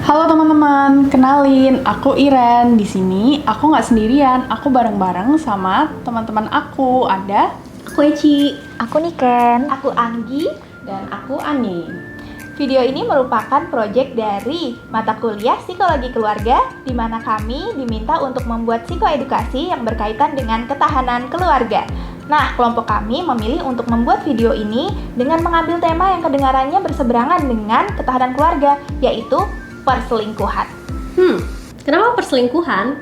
Halo teman-teman, kenalin, aku Iren. Di sini aku nggak sendirian, aku bareng-bareng sama teman-teman aku. Ada Aku Eci. Aku Niken. Aku Anggi. dan aku Ani. Video ini merupakan proyek dari mata kuliah Psikologi Keluarga, di mana kami diminta untuk membuat psikoedukasi yang berkaitan dengan ketahanan keluarga. Nah, kelompok kami memilih untuk membuat video ini dengan mengambil tema yang kedengarannya berseberangan dengan ketahanan keluarga, yaitu perselingkuhan. Kenapa perselingkuhan?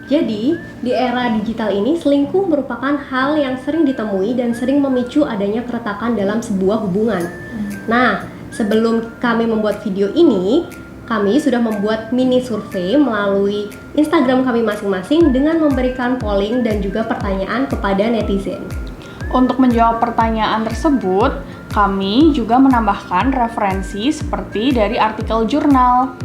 Jadi, di era digital ini, selingkuh merupakan hal yang sering ditemui dan sering memicu adanya keretakan dalam sebuah hubungan. Nah, sebelum kami membuat video ini, kami sudah membuat mini survei melalui Instagram kami masing-masing dengan memberikan polling dan juga pertanyaan kepada netizen. Untuk menjawab pertanyaan tersebut, kami juga menambahkan referensi seperti dari artikel jurnal.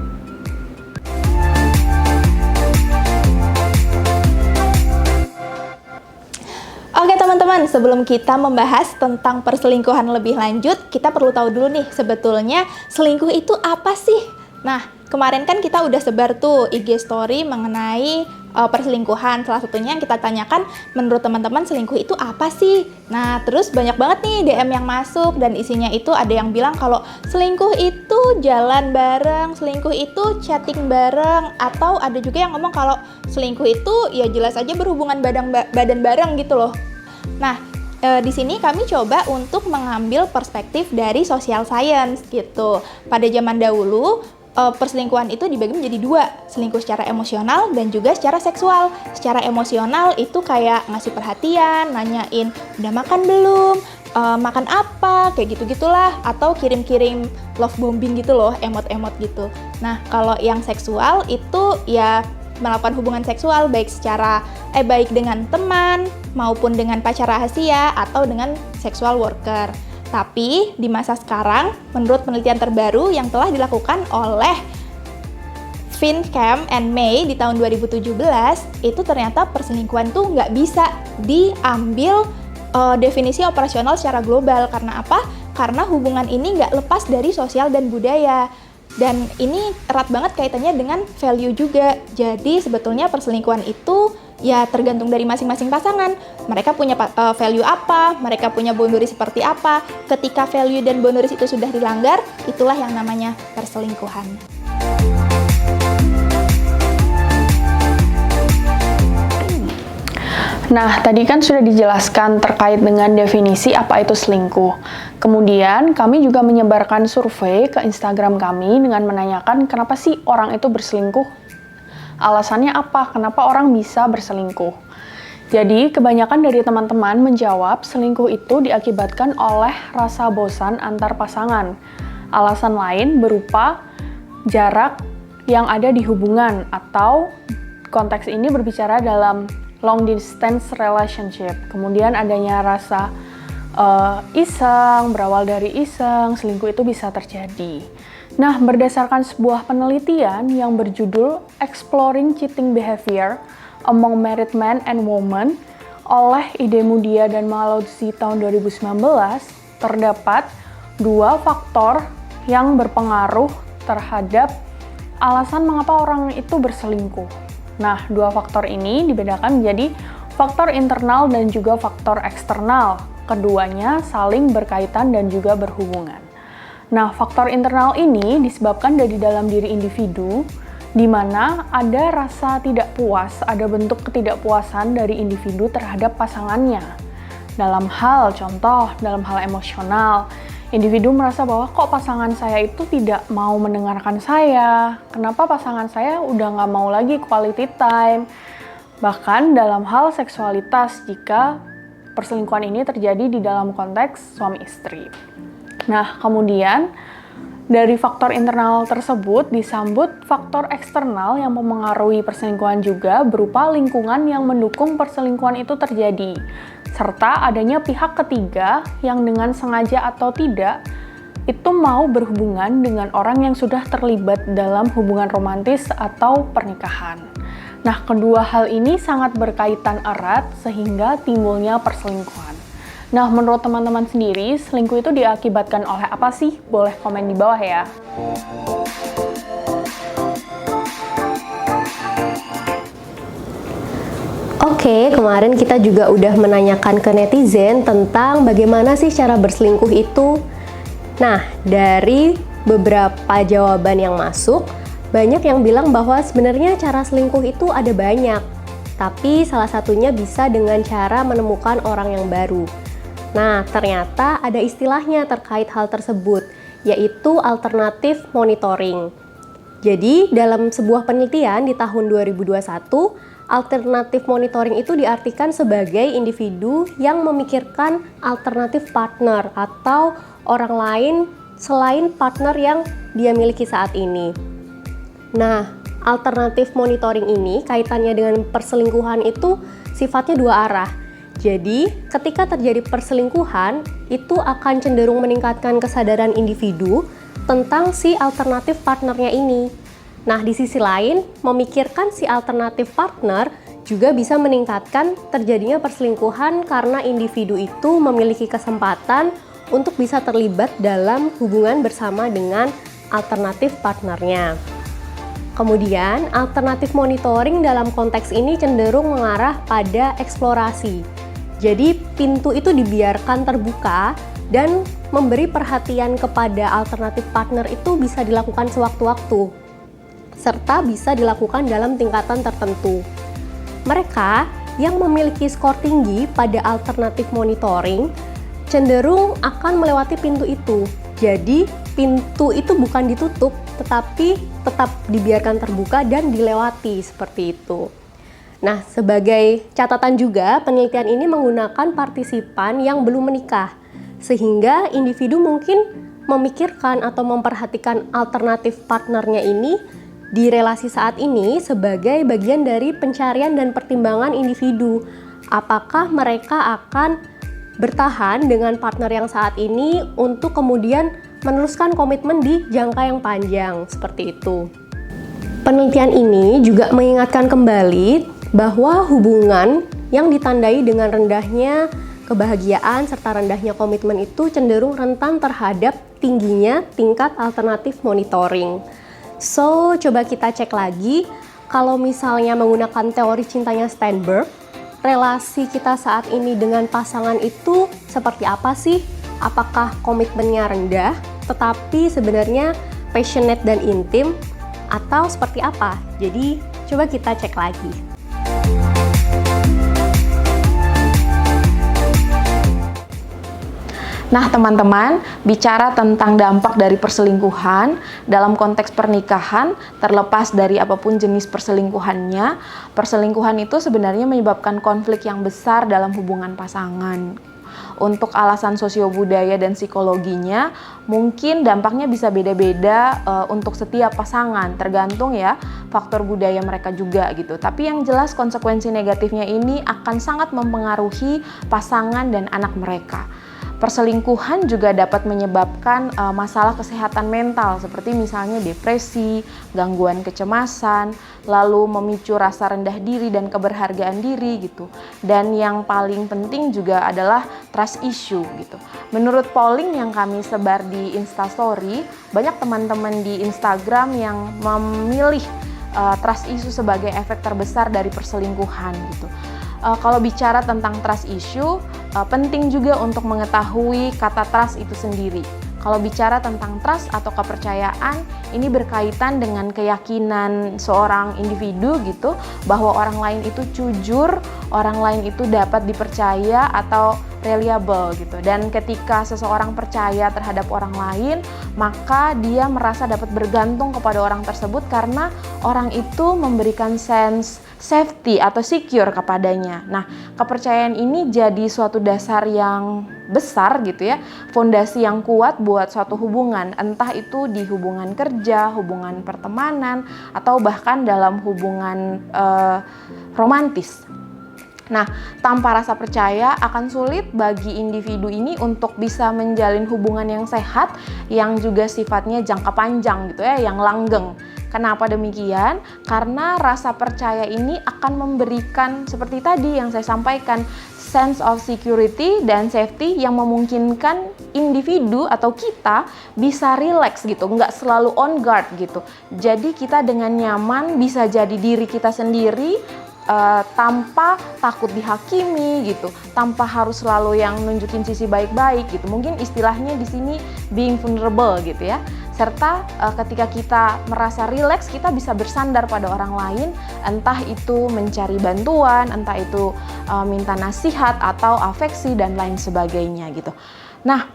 Oke teman-teman, sebelum kita membahas tentang perselingkuhan lebih lanjut, kita perlu tahu dulu nih, sebetulnya selingkuh itu apa sih? Nah, kemarin kan kita udah sebar tuh IG story mengenai perselingkuhan. Salah satunya yang kita tanyakan, menurut teman-teman selingkuh itu apa sih? Nah, terus banyak banget nih DM yang masuk dan isinya itu ada yang bilang kalau selingkuh itu jalan bareng, selingkuh itu chatting bareng, atau ada juga yang ngomong kalau selingkuh itu ya jelas aja berhubungan badan bareng gitu loh. Nah, di sini kami coba untuk mengambil perspektif dari social science gitu. Pada zaman dahulu, perselingkuhan itu dibagi menjadi dua, selingkuh secara emosional dan juga secara seksual. Secara emosional itu kayak ngasih perhatian, nanyain udah makan belum, makan apa, kayak gitu-gitulah, atau kirim-kirim love bombing gitu loh, emot-emot gitu. Nah, kalau yang seksual itu ya melakukan hubungan seksual baik dengan teman maupun dengan pacar rahasia atau dengan sexual worker. Tapi di masa sekarang, menurut penelitian terbaru yang telah dilakukan oleh Finchem and May di tahun 2017, itu ternyata perselingkuhan tuh nggak bisa diambil definisi operasional secara global. Karena apa? Karena hubungan ini nggak lepas dari sosial dan budaya. Dan ini erat banget kaitannya dengan value juga. Jadi sebetulnya perselingkuhan itu ya tergantung dari masing-masing pasangan. Mereka punya value apa, mereka punya boundary seperti apa. Ketika value dan boundaries itu sudah dilanggar, itulah yang namanya perselingkuhan. Nah, tadi kan sudah dijelaskan terkait dengan definisi apa itu selingkuh. Kemudian, kami juga menyebarkan survei ke Instagram kami dengan menanyakan kenapa sih orang itu berselingkuh? Alasannya apa? Kenapa orang bisa berselingkuh? Jadi, kebanyakan dari teman-teman menjawab selingkuh itu diakibatkan oleh rasa bosan antar pasangan. Alasan lain berupa jarak yang ada di hubungan, atau konteks ini berbicara dalam long distance relationship. Kemudian adanya rasa iseng, berawal dari iseng, selingkuh itu bisa terjadi. Nah, berdasarkan sebuah penelitian yang berjudul Exploring Cheating Behavior Among Married Men and Women oleh Idemudia dan Malozzi tahun 2019, terdapat dua faktor yang berpengaruh terhadap alasan mengapa orang itu berselingkuh. Nah, dua faktor ini dibedakan menjadi faktor internal dan juga faktor eksternal. Keduanya saling berkaitan dan juga berhubungan. Nah, faktor internal ini disebabkan dari dalam diri individu, di mana ada rasa tidak puas, ada bentuk ketidakpuasan dari individu terhadap pasangannya. Dalam hal emosional, individu merasa bahwa kok pasangan saya itu tidak mau mendengarkan saya, kenapa pasangan saya udah nggak mau lagi quality time. Bahkan dalam hal seksualitas, jika perselingkuhan ini terjadi di dalam konteks suami istri. Nah, kemudian Dari faktor internal tersebut disambut faktor eksternal yang memengaruhi perselingkuhan juga berupa lingkungan yang mendukung perselingkuhan itu terjadi, serta adanya pihak ketiga yang dengan sengaja atau tidak itu mau berhubungan dengan orang yang sudah terlibat dalam hubungan romantis atau pernikahan. Nah, kedua hal ini sangat berkaitan erat sehingga timbulnya perselingkuhan. Nah, menurut teman-teman sendiri, selingkuh itu diakibatkan oleh apa sih? Boleh komen di bawah ya. Oke, kemarin kita juga udah menanyakan ke netizen tentang bagaimana sih cara berselingkuh itu. Nah, dari beberapa jawaban yang masuk, banyak yang bilang bahwa sebenarnya cara selingkuh itu ada banyak. Tapi salah satunya bisa dengan cara menemukan orang yang baru. Nah, ternyata ada istilahnya terkait hal tersebut, yaitu alternatif monitoring. Jadi, dalam sebuah penelitian di tahun 2021, alternatif monitoring itu diartikan sebagai individu yang memikirkan alternatif partner atau orang lain selain partner yang dia miliki saat ini. Nah, alternatif monitoring ini kaitannya dengan perselingkuhan itu sifatnya dua arah. Jadi, ketika terjadi perselingkuhan, itu akan cenderung meningkatkan kesadaran individu tentang si alternatif partnernya ini. Nah, di sisi lain, memikirkan si alternatif partner juga bisa meningkatkan terjadinya perselingkuhan karena individu itu memiliki kesempatan untuk bisa terlibat dalam hubungan bersama dengan alternatif partnernya. Kemudian, alternatif monitoring dalam konteks ini cenderung mengarah pada eksplorasi. Jadi, pintu itu dibiarkan terbuka dan memberi perhatian kepada alternatif partner itu bisa dilakukan sewaktu-waktu, serta bisa dilakukan dalam tingkatan tertentu. Mereka yang memiliki skor tinggi pada alternatif monitoring cenderung akan melewati pintu itu. Jadi, pintu itu bukan ditutup, tetapi tetap dibiarkan terbuka dan dilewati seperti itu. Nah, sebagai catatan juga, penelitian ini menggunakan partisipan yang belum menikah, sehingga individu mungkin memikirkan atau memperhatikan alternatif partnernya ini di relasi saat ini sebagai bagian dari pencarian dan pertimbangan individu. Apakah mereka akan bertahan dengan partner yang saat ini untuk kemudian meneruskan komitmen di jangka yang panjang, seperti itu. Penelitian ini juga mengingatkan kembali bahwa hubungan yang ditandai dengan rendahnya kebahagiaan serta rendahnya komitmen itu cenderung rentan terhadap tingginya tingkat alternatif monitoring. So, coba kita cek lagi, kalau misalnya menggunakan teori cintanya Steinberg, relasi kita saat ini dengan pasangan itu seperti apa sih? Apakah komitmennya rendah, tetapi sebenarnya passionate dan intim, atau seperti apa? Jadi, coba kita cek lagi. Nah, teman-teman, bicara tentang dampak dari perselingkuhan dalam konteks pernikahan, terlepas dari apapun jenis perselingkuhannya, perselingkuhan itu sebenarnya menyebabkan konflik yang besar dalam hubungan pasangan. Untuk alasan sosiobudaya dan psikologinya, mungkin dampaknya bisa beda-beda untuk setiap pasangan, tergantung ya faktor budaya mereka juga gitu. Tapi yang jelas konsekuensi negatifnya ini akan sangat mempengaruhi pasangan dan anak mereka. Perselingkuhan juga dapat menyebabkan masalah kesehatan mental seperti misalnya depresi, gangguan kecemasan, lalu memicu rasa rendah diri dan keberhargaan diri gitu. Dan yang paling penting juga adalah trust issue gitu. Menurut polling yang kami sebar di Instastory, banyak teman-teman di Instagram yang memilih trust issue sebagai efek terbesar dari perselingkuhan gitu. Kalau bicara tentang trust issue, penting juga untuk mengetahui kata trust itu sendiri. Kalau bicara tentang trust atau kepercayaan, ini berkaitan dengan keyakinan seorang individu gitu, bahwa orang lain itu jujur, orang lain itu dapat dipercaya atau reliable gitu. Dan ketika seseorang percaya terhadap orang lain, maka dia merasa dapat bergantung kepada orang tersebut karena orang itu memberikan sense safety atau secure kepadanya. Nah, kepercayaan ini jadi suatu dasar yang besar gitu ya, fondasi yang kuat buat suatu hubungan, entah itu di hubungan kerja, hubungan pertemanan, atau bahkan dalam hubungan romantis. Nah, tanpa rasa percaya akan sulit bagi individu ini untuk bisa menjalin hubungan yang sehat, yang juga sifatnya jangka panjang gitu ya, yang langgeng. Kenapa demikian? Karena rasa percaya ini akan memberikan seperti tadi yang saya sampaikan, sense of security dan safety yang memungkinkan individu atau kita bisa relax gitu, nggak selalu on guard gitu. Jadi kita dengan nyaman bisa jadi diri kita sendiri, tanpa takut dihakimi gitu, tanpa harus selalu yang nunjukin sisi baik-baik gitu. Mungkin istilahnya di sini being vulnerable gitu ya. Serta ketika kita merasa rileks, kita bisa bersandar pada orang lain, entah itu mencari bantuan, entah itu minta nasihat atau afeksi dan lain sebagainya gitu. Nah,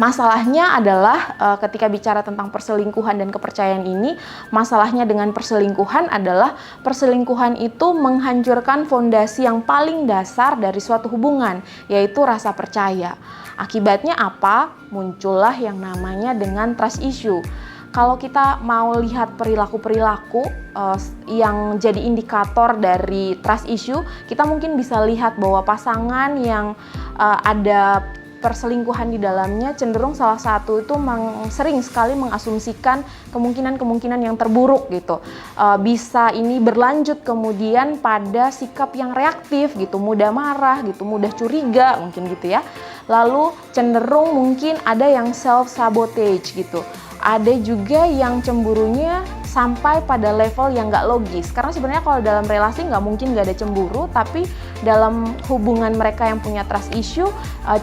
masalahnya adalah ketika bicara tentang perselingkuhan dan kepercayaan ini, masalahnya dengan perselingkuhan adalah perselingkuhan itu menghancurkan fondasi yang paling dasar dari suatu hubungan, yaitu rasa percaya. Akibatnya apa? Muncullah yang namanya dengan trust issue. Kalau kita mau lihat perilaku-perilaku yang jadi indikator dari trust issue, kita mungkin bisa lihat bahwa pasangan yang ada perselingkuhan di dalamnya cenderung salah satu itu sering sekali mengasumsikan kemungkinan-kemungkinan yang terburuk gitu. Bisa ini berlanjut kemudian pada sikap yang reaktif gitu, mudah marah gitu, mudah curiga mungkin gitu ya. Lalu cenderung mungkin ada yang self-sabotage gitu. Ada juga yang cemburunya sampai pada level yang nggak logis. Karena sebenarnya kalau dalam relasi nggak mungkin nggak ada cemburu, tapi dalam hubungan mereka yang punya trust issue,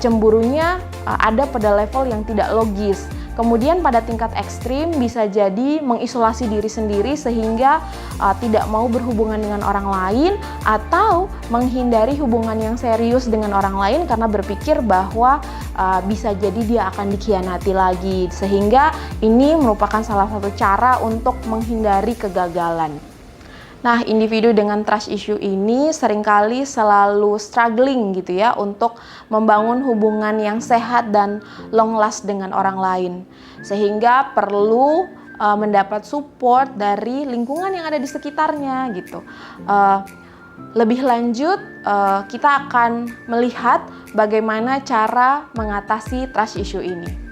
cemburunya ada pada level yang tidak logis. Kemudian pada tingkat ekstrim bisa jadi mengisolasi diri sendiri sehingga tidak mau berhubungan dengan orang lain atau menghindari hubungan yang serius dengan orang lain karena berpikir bahwa bisa jadi dia akan dikhianati lagi, sehingga ini merupakan salah satu cara untuk menghindari kegagalan. Nah, individu dengan trust issue ini seringkali selalu struggling gitu ya untuk membangun hubungan yang sehat dan long last dengan orang lain. Sehingga perlu mendapat support dari lingkungan yang ada di sekitarnya gitu. Lebih lanjut, kita akan melihat bagaimana cara mengatasi trust issue ini.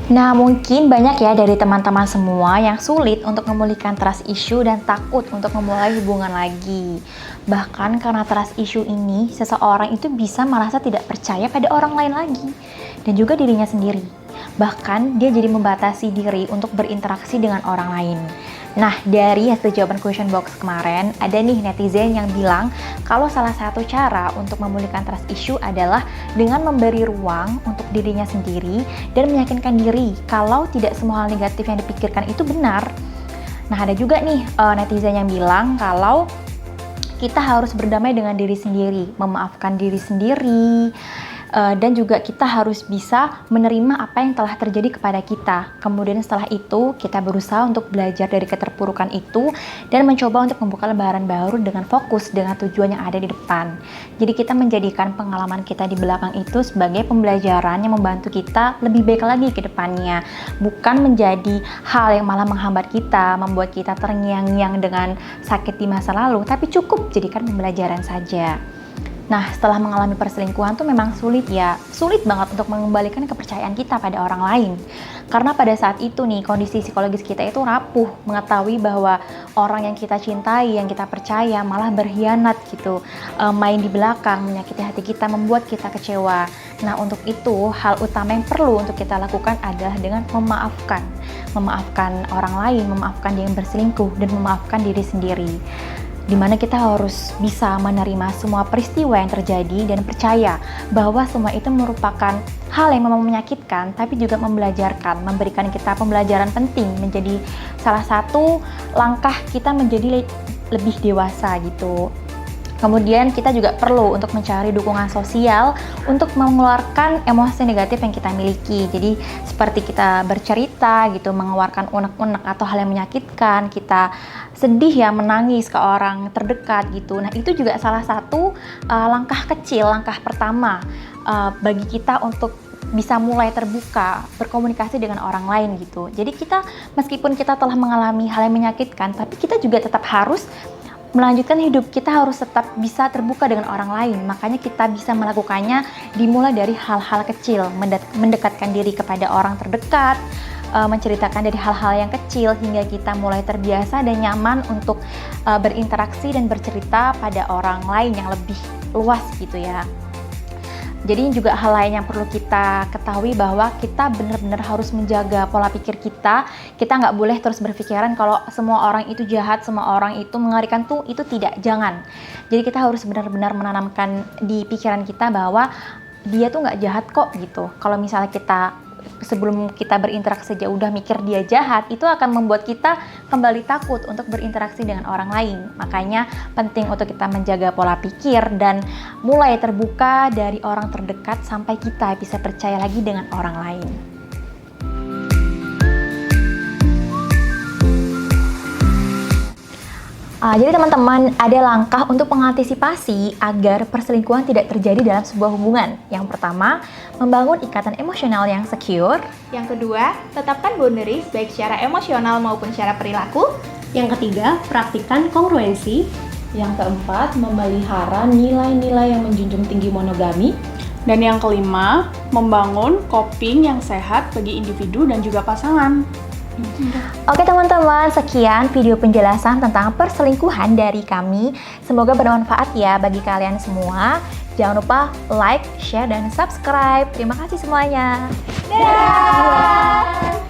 Nah, mungkin banyak ya dari teman-teman semua yang sulit untuk memulihkan trust issue dan takut untuk memulai hubungan lagi. Bahkan karena trust issue ini, seseorang itu bisa merasa tidak percaya pada orang lain lagi dan juga dirinya sendiri. Bahkan dia jadi membatasi diri untuk berinteraksi dengan orang lain. Nah, dari hasil jawaban question box kemarin, ada nih netizen yang bilang kalau salah satu cara untuk memulihkan trust issue adalah dengan memberi ruang untuk dirinya sendiri dan meyakinkan diri kalau tidak semua hal negatif yang dipikirkan itu benar. Nah, ada juga nih netizen yang bilang kalau kita harus berdamai dengan diri sendiri, memaafkan diri sendiri, dan juga kita harus bisa menerima apa yang telah terjadi kepada kita. Kemudian setelah itu kita berusaha untuk belajar dari keterpurukan itu dan mencoba untuk membuka lembaran baru dengan fokus dengan tujuan yang ada di depan. Jadi kita menjadikan pengalaman kita di belakang itu sebagai pembelajaran yang membantu kita lebih baik lagi ke depannya, bukan menjadi hal yang malah menghambat kita, membuat kita terngiang-ngiang dengan sakit di masa lalu, tapi cukup jadikan pembelajaran saja. Nah, setelah mengalami perselingkuhan tuh memang sulit banget untuk mengembalikan kepercayaan kita pada orang lain. Karena pada saat itu nih, kondisi psikologis kita itu rapuh, mengetahui bahwa orang yang kita cintai, yang kita percaya malah berkhianat gitu, main di belakang, menyakiti hati kita, membuat kita kecewa. Nah, untuk itu, hal utama yang perlu untuk kita lakukan adalah dengan memaafkan orang lain, memaafkan dia yang berselingkuh, dan memaafkan diri sendiri. dimana kita harus bisa menerima semua peristiwa yang terjadi dan percaya bahwa semua itu merupakan hal yang memang menyakitkan, tapi juga memberikan kita pembelajaran penting, menjadi salah satu langkah kita menjadi lebih dewasa gitu. Kemudian kita juga perlu untuk mencari dukungan sosial untuk mengeluarkan emosi negatif yang kita miliki. Jadi seperti kita bercerita gitu, mengeluarkan unek-unek atau hal yang menyakitkan, kita sedih ya, menangis ke orang terdekat gitu. Nah itu juga salah satu langkah kecil, langkah pertama bagi kita untuk bisa mulai terbuka, berkomunikasi dengan orang lain gitu. Jadi kita, meskipun kita telah mengalami hal yang menyakitkan, tapi kita juga tetap harus melanjutkan hidup, kita harus tetap bisa terbuka dengan orang lain. Makanya kita bisa melakukannya dimulai dari hal-hal kecil, mendekatkan diri kepada orang terdekat, menceritakan dari hal-hal yang kecil hingga kita mulai terbiasa dan nyaman untuk berinteraksi dan bercerita pada orang lain yang lebih luas gitu ya. Jadi juga hal lain yang perlu kita ketahui bahwa kita benar-benar harus menjaga pola pikir kita. Kita nggak boleh terus berpikiran kalau semua orang itu jahat, semua orang itu mengerikan tuh, itu tidak, jangan. Jadi kita harus benar-benar menanamkan di pikiran kita bahwa dia tuh nggak jahat kok gitu. Kalau misalnya kita sebelum kita berinteraksi aja udah mikir dia jahat, itu akan membuat kita kembali takut untuk berinteraksi dengan orang lain. Makanya penting untuk kita menjaga pola pikir dan mulai terbuka dari orang terdekat sampai kita bisa percaya lagi dengan orang lain. Jadi teman-teman, ada langkah untuk mengantisipasi agar perselingkuhan tidak terjadi dalam sebuah hubungan. Yang pertama, membangun ikatan emosional yang secure. Yang kedua, tetapkan boundaries baik secara emosional maupun secara perilaku. Yang ketiga, praktikkan kongruensi. Yang keempat, memelihara nilai-nilai yang menjunjung tinggi monogami. Dan yang kelima, membangun coping yang sehat bagi individu dan juga pasangan. Oke teman-teman, sekian video penjelasan tentang perselingkuhan dari kami. Semoga bermanfaat ya bagi kalian semua. Jangan lupa like, share, dan subscribe. Terima kasih semuanya. Dadah!